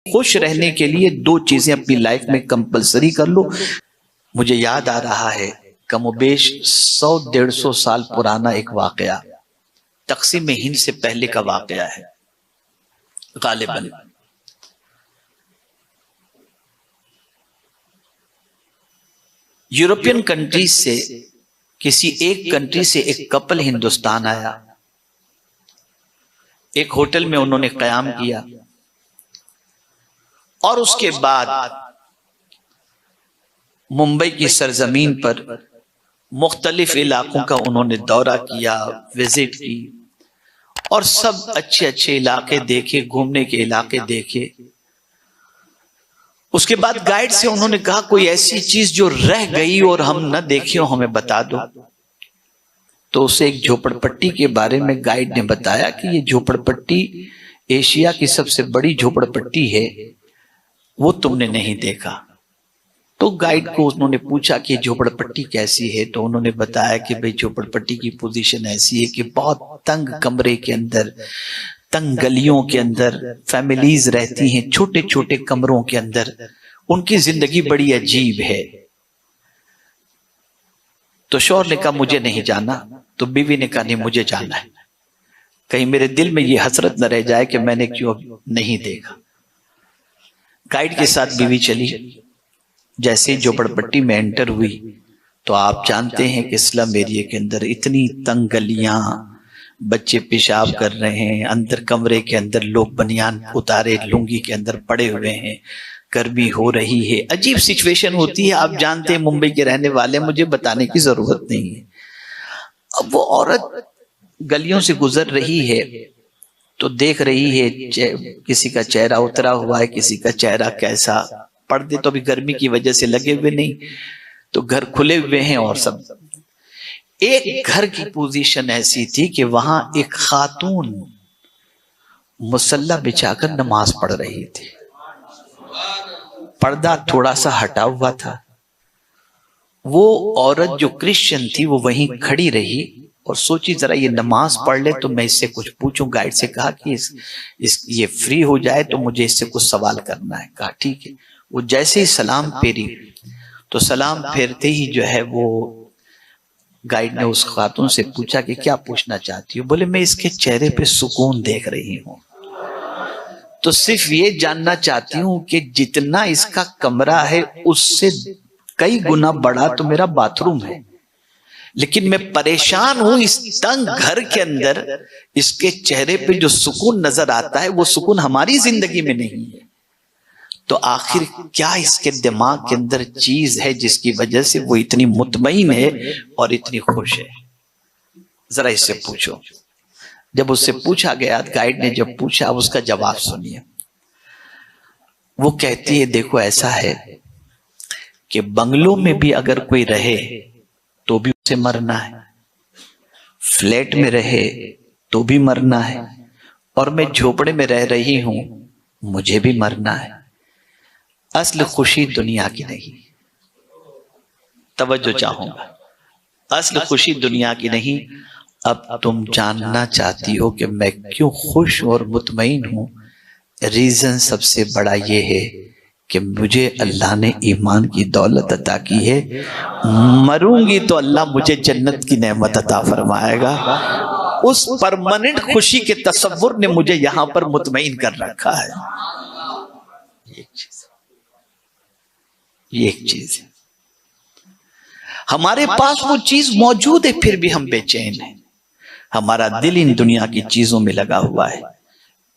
खुश रहने के लिए दो चीजें अपनी लाइफ में कंपलसरी कर लो। मुझे याद आ रहा है कमोबेश 100-150 साल पुराना एक वाकया, तकसीम हिंद से पहले का वाकया है गालिबन। यूरोपियन कंट्रीज से किसी एक कंट्री से एक कपल हिंदुस्तान आया, एक होटल में उन्होंने क़याम किया और उसके बाद मुंबई की सरजमीन पर मुख्तलिफ इलाकों का उन्होंने दौरा किया, विजिट की और सब अच्छे अच्छे इलाके देखे, घूमने के इलाके देखे। उसके बाद गाइड से उन्होंने कहा कोई ऐसी चीज जो रह गई और हम न देखे हो हमें बता दो। तो उसे एक झोपड़पट्टी के बारे में गाइड ने बताया कि ये झोपड़पट्टी एशिया की सबसे बड़ी झोपड़पट्टी है, वो तुमने नहीं देखा। तो गाइड को उन्होंने पूछा कि झोपड़पट्टी कैसी है, तो उन्होंने बताया कि भाई झोपड़पट्टी की पोजीशन ऐसी है कि बहुत तंग कमरे के अंदर, तंग गलियों के अंदर फैमिलीज रहती हैं, छोटे छोटे कमरों के अंदर, उनकी जिंदगी बड़ी अजीब है। तो शौहर ने कहा मुझे नहीं जाना, तो बीवी ने कहा नहीं मुझे जाना है, कहीं मेरे दिल में ये हसरत न रह जाए कि मैंने क्यों नहीं देखा। गाइड के साथ बीवी चली। जैसे झोपड़पट्टी में एंटर हुई तो आप जानते हैं कि स्लम एरिया के अंदर इतनी तंग गलियां, बच्चे पेशाब कर रहे हैं, अंदर कमरे के अंदर लोग बनियान उतारे लुंगी के अंदर पड़े हुए हैं, गर्मी हो रही है, अजीब सिचुएशन होती है। आप जानते हैं मुंबई के रहने वाले, मुझे बताने की जरूरत नहीं है। अब वो औरत गलियों से गुजर रही है तो देख रही है किसी का चेहरा उतरा हुआ है, किसी का चेहरा कैसा, पर्दे तो अभी गर्मी की वजह से लगे हुए नहीं, तो घर खुले हुए हैं और सब। एक घर की पोजीशन ऐसी थी कि वहां एक खातून मुसल्ला बिछाकर नमाज पढ़ रही थी, पर्दा थोड़ा सा हटा हुआ था। वो औरत जो क्रिश्चियन थी वो वहीं खड़ी रही और सोची जरा ये नमाज पढ़ ले तो मैं इससे कुछ पूछूं। गाइड से कहा कि ये फ्री हो जाए तो मुझे इससे कुछ सवाल करना है। कहा ठीक है। वो जैसे ही सलाम फेरी तो सलाम फेरते ही जो है वो गाइड ने उस खातून से पूछा कि क्या पूछना चाहती हो। बोले मैं इसके चेहरे पे सुकून देख रही हूं, तो सिर्फ ये जानना चाहती हूं कि जितना इसका कमरा है उससे कई गुना बड़ा तो मेरा बाथरूम है, लेकिन मैं परेशान हूं इस तंग घर के अंदर इसके चेहरे पे जो सुकून नजर आता है वो सुकून हमारी जिंदगी में नहीं है। तो आखिर क्या इसके दिमाग के अंदर चीज है जिसकी वजह से वो इतनी मुतमईन है और इतनी खुश है, जरा इससे पूछो। जब उससे पूछा गया, गाइड ने जब पूछा, अब उसका जवाब सुनिए। वो कहती है देखो ऐसा है कि बंगलों में भी अगर कोई रहे तो भी उसे मरना है, फ्लैट में रहे तो भी मरना है, और मैं झोपड़े में रह रही हूं मुझे भी मरना है। असल खुशी दुनिया की नहीं, तवज्जो चाहूंगा, असल खुशी दुनिया की नहीं। अब तुम जानना चाहती हो कि मैं क्यों खुश और मुतमईन हूं। रीजन सबसे बड़ा ये है कि मुझे अल्लाह ने ईमान की दौलत अता की है, मरूंगी तो अल्लाह मुझे जन्नत की नेमत अता फरमाएगा। उस परमानेंट खुशी के तसव्वुर ने मुझे यहां पर मुतमईन कर रखा है। ये एक चीज है, हमारे पास वो चीज मौजूद है फिर भी हम बेचैन हैं। हमारा दिल इन दुनिया की चीजों में लगा हुआ है,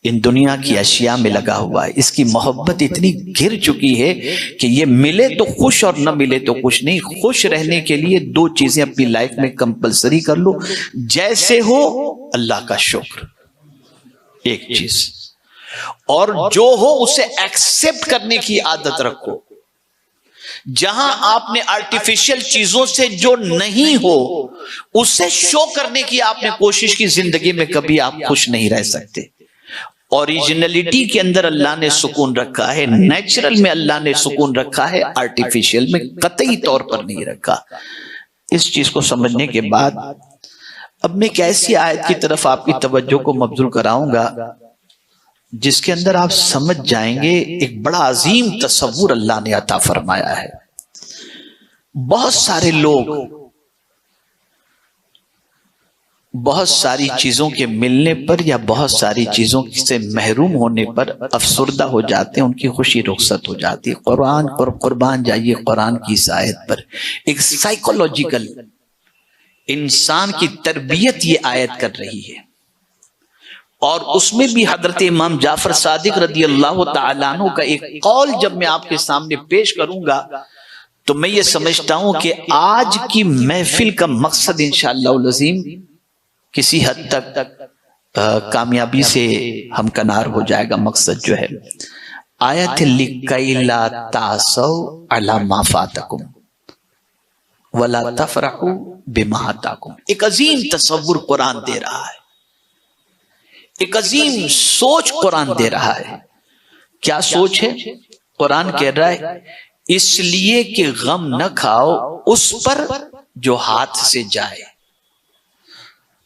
इन दुनिया की अशिया में लगा हुआ है। इसकी मोहब्बत इतनी घिर चुकी है कि ये मिले तो खुश और न मिले तो खुश नहीं। खुश रहने के लिए दो चीजें अपनी लाइफ में कंपलसरी कर लो। जैसे हो अल्लाह का शुक्र, एक चीज, और जो हो उसे एक्सेप्ट करने की आदत रखो। जहां आपने आर्टिफिशियल चीजों से जो नहीं हो उससे शो करने की आपने कोशिश की, जिंदगी में कभी आप खुश नहीं रह सकते। ओरिजिनलिटी के अंदर अल्लाह ने सुकून रखा है, नेचुरल में अल्लाह ने सुकून रखा है, आर्टिफिशियल में कतई तौर पर नहीं रखा। इस चीज को समझने के बाद अब मैं एक ऐसी आयत की तरफ आपकी तवज्जो को मबजूल कराऊंगा जिसके अंदर आप समझ जाएंगे एक बड़ा अजीम तसव्वुर अल्लाह ने अता फरमाया है। बहुत सारे लोग बहुत सारी चीजों के मिलने पर या बहुत सारी चीजों से महरूम होने पर अफसुर्दा हो जाते हैं, उनकी खुशी रुखसत हो जाती है। कुरान और कुर्बान जाइए कुरान की इस आयत पर, एक साइकोलॉजिकल इंसान की तरबियत ये आयत कर रही है। और उसमें भी हजरत इमाम जाफर सादिक रदी अल्लाह तआला अन्हु का एक कौल जब मैं आपके सामने पेश करूंगा तो मैं ये समझता हूं कि आज की महफिल का मकसद इंशाअल्लाह अज़ीम किसी हद तक कामयाबी से हमकनार हो जाएगा। मकसद जो है आयत लिकैला तासौ अला मा फातकुम वला तफरहू बिमा अताकुम, एक अजीम तसव्वुर कुरान दे रहा है, एक अजीम सोच कुरान दे रहा है। क्या सोच है? कुरान कह रहा है इसलिए कि गम न खाओ उस पर जो हाथ से जाए।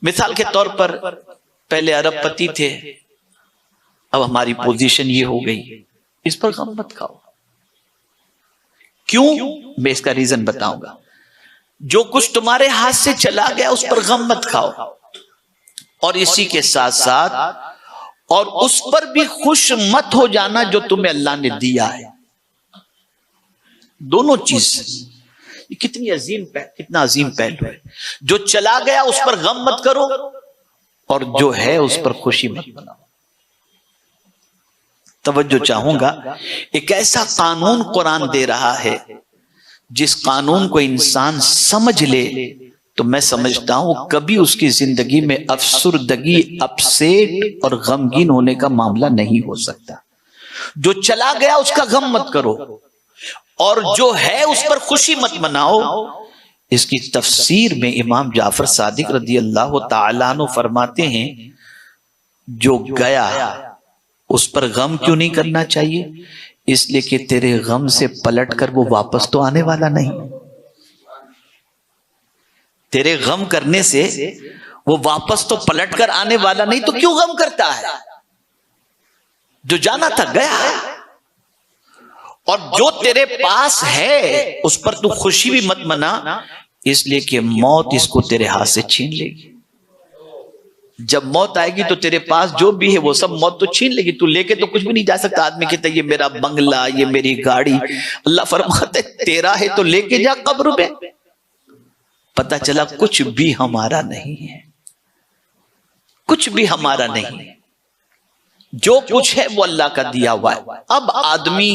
मिसाल के तौर पर पहले अरबपति थे, अब हमारी पोजीशन ये हो गई, इस पर गम मत खाओ। क्यों? मैं इसका रीजन बताऊंगा। जो कुछ तुम्हारे हाथ से चला गया उस पर गम मत खाओ, और इसी के साथ साथ और उस पर भी खुश मत हो जाना जो तुम्हें अल्लाह ने दिया है। दोनों चीज कितनी अजीम कितना अजीम पहलू है। जो चला गया उस पर गम मत करो, और जो है उस पर खुशी मत बनाओ। तवज्जो चाहूंगा, एक ऐसा कानून कुरान दे रहा है जिस कानून को इंसान समझ ले तो मैं समझता हूं कभी उसकी जिंदगी में अफसुर्दगी, अपसेट और गमगीन होने का मामला नहीं हो सकता। जो चला गया उसका गम मत करो, और जो है उस पर खुशी मत मनाओ। इसकी तफसीर में इमाम जाफर सादिक रदी अल्लाह तआला अन्हु फरमाते हैं जो गया उस पर गम क्यों नहीं करना चाहिए? इसलिए कि तेरे गम से पलट कर वो वापस तो आने वाला नहीं। तेरे गम करने से वो वापस तो पलट कर आने वाला नहीं, तो क्यों गम करता है? जो जाना था गया, और जो तेरे पास है उस पर तू खुशी भी मत मना, इसलिए कि मौत इसको तेरे हाथ से छीन लेगी। जब मौत आएगी तो तेरे पास जो भी है वो सब मौत तो छीन लेगी, तू लेके तो कुछ भी नहीं जा सकता। आदमी कहता है ये मेरा बंगला, ये मेरी गाड़ी, अल्लाह फरमाते तेरा है तो लेके जा कब्र में। पता चला कुछ भी हमारा नहीं है, कुछ भी हमारा नहीं है। जो कुछ है वो अल्लाह का दिया हुआ है। अब आदमी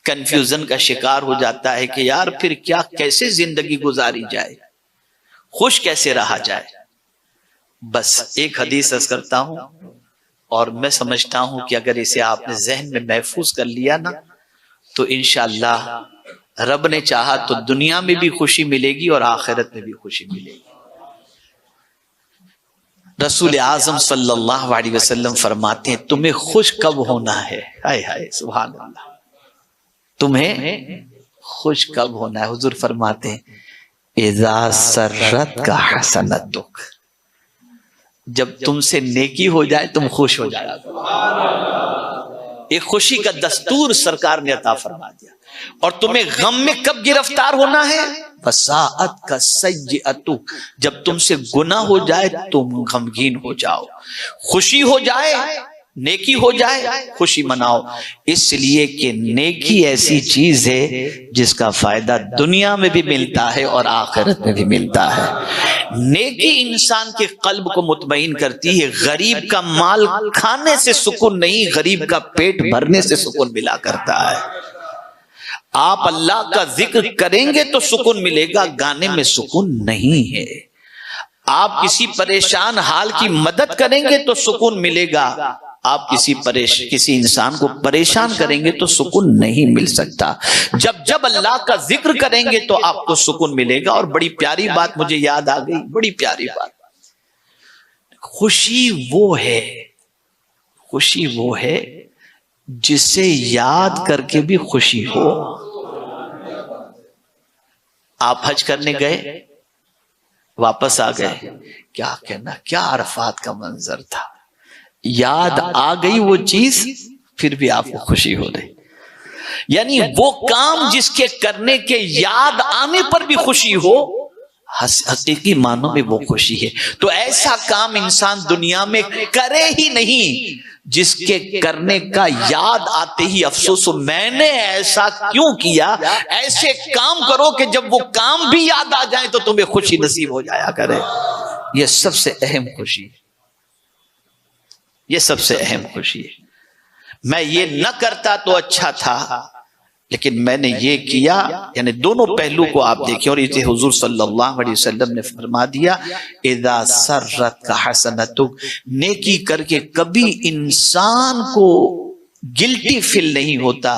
कंफ्यूजन का शिकार हो जाता है कि यार फिर क्या, कैसे जिंदगी गुजारी जाए, खुश कैसे रहा जाए। बस एक हदीस अर्ज करता हूं, और मैं समझता हूं कि अगर इसे आपने जहन में महफूज कर लिया ना तो इंशाअल्लाह रब ने चाहा तो दुनिया में भी खुशी मिलेगी और आखिरत में भी खुशी मिलेगी। रसूल आजम सल्लल्लाहु अलैहि वसल्लम फरमाते हैं तुम्हें खुश कब होना है? हाय हाय सुभान अल्लाह, तुम्हें खुश कब होना है? हुजूर फरमाते हैं इज़ा सर्रत का हसनतुक, जब तुमसे नेकी हो जाए तुम खुश हो जाए। एक खुशी का दस्तूर सरकार ने अता फरमा दिया। और तुम्हें गम में कब गिरफ्तार होना है? फसाअत का सय्यअतु, जब तुमसे गुनाह हो जाए तुम गमगीन हो जाओ। खुशी हो जाए, नेकी हो जाए, खुशी मनाओ। इसलिए कि नेकी ऐसी चीज है जिसका फायदा दुनिया में भी मिलता है और आखिरत में भी मिलता है। नेकी इंसान के कल्ब को मुतमईन करती है। गरीब का माल खाने से सुकून नहीं, गरीब का पेट भरने से सुकून मिला करता है। आप अल्लाह का जिक्र करेंगे तो सुकून मिलेगा, गाने में सुकून नहीं है। आप किसी परेशान हाल की मदद करेंगे तो सुकून मिलेगा, आप किसी इंसान को परेशान करेंगे तो सुकून नहीं मिल सकता। जब जब अल्लाह का जिक्र करेंगे तो आपको सुकून मिलेगा। और बड़ी प्यारी बात मुझे याद आ गई, बड़ी प्यारी बात, खुशी वो है, खुशी वो है जिसे याद करके भी खुशी हो। आप हज करने गए, वापस आ गए, क्या कहना, क्या अरफात का मंजर था। याद आ गई वो चीज, फिर भी आपको खुशी हो रही। यानी वो काम जिसके करने के याद आने पर भी खुशी हो, हकीकी मानों में वो खुशी है। तो ऐसा काम इंसान दुनिया में करे ही नहीं जिसके करने का याद आते ही अफसोस हो, मैंने ऐसा क्यों किया। ऐसे काम करो कि जब वो काम भी याद आ जाए तो तुम्हें खुशी नसीब हो जाया करे। यह सबसे अहम खुशी है, यह सबसे अहम खुशी है। मैं ये न करता तो अच्छा था, लेकिन मैंने ये किया। यानी दोनों पहलू को आप देखें। और इसे हुजूर सल्लल्लाहु अलैहि वसल्लम ने फरमा दिया, इदा सर्रत का हसनतुक, नेकी करके कभी इंसान को गिल्टी फील नहीं होता।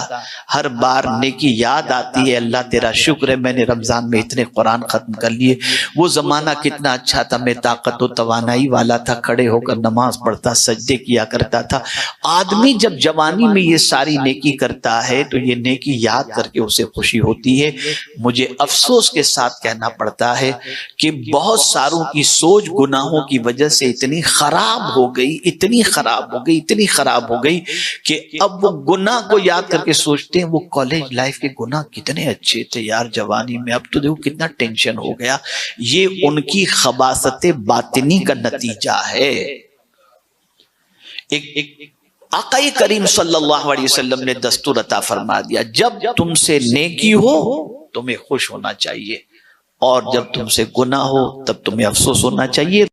हर बार नेकी याद आती है, अल्लाह तेरा शुक्र है मैंने रमजान में इतने कुरान खत्म कर लिए। वो जमाना कितना अच्छा था, मैं ताकत व तवानाई वाला था, खड़े होकर नमाज पढ़ता, सजदे किया करता था। आदमी जब जवानी में ये सारी नेकी करता है तो ये नेकी याद करके उसे खुशी होती है। मुझे अफसोस के साथ कहना पड़ता है कि बहुत सारों की सोच गुनाहों की वजह से इतनी खराब हो गई, इतनी खराब हो गई, इतनी खराब हो गई कि अब वो गुनाह को याद करके सोचते हैं वो कॉलेज लाइफ के गुनाह कितने अच्छे थे यार जवानी में, अब तो देखो कितना टेंशन हो गया। ये उनकी खबासत बातिनी का नतीजा है। एक आक़ाए करीम सल्लल्लाहु अलैहि वसल्लम ने दस्तूर अता फरमा दिया, जब तुमसे नेकी हो तुम्हें खुश होना चाहिए, और जब तुमसे गुनाह हो तब तुम्हें अफसोस होना चाहिए।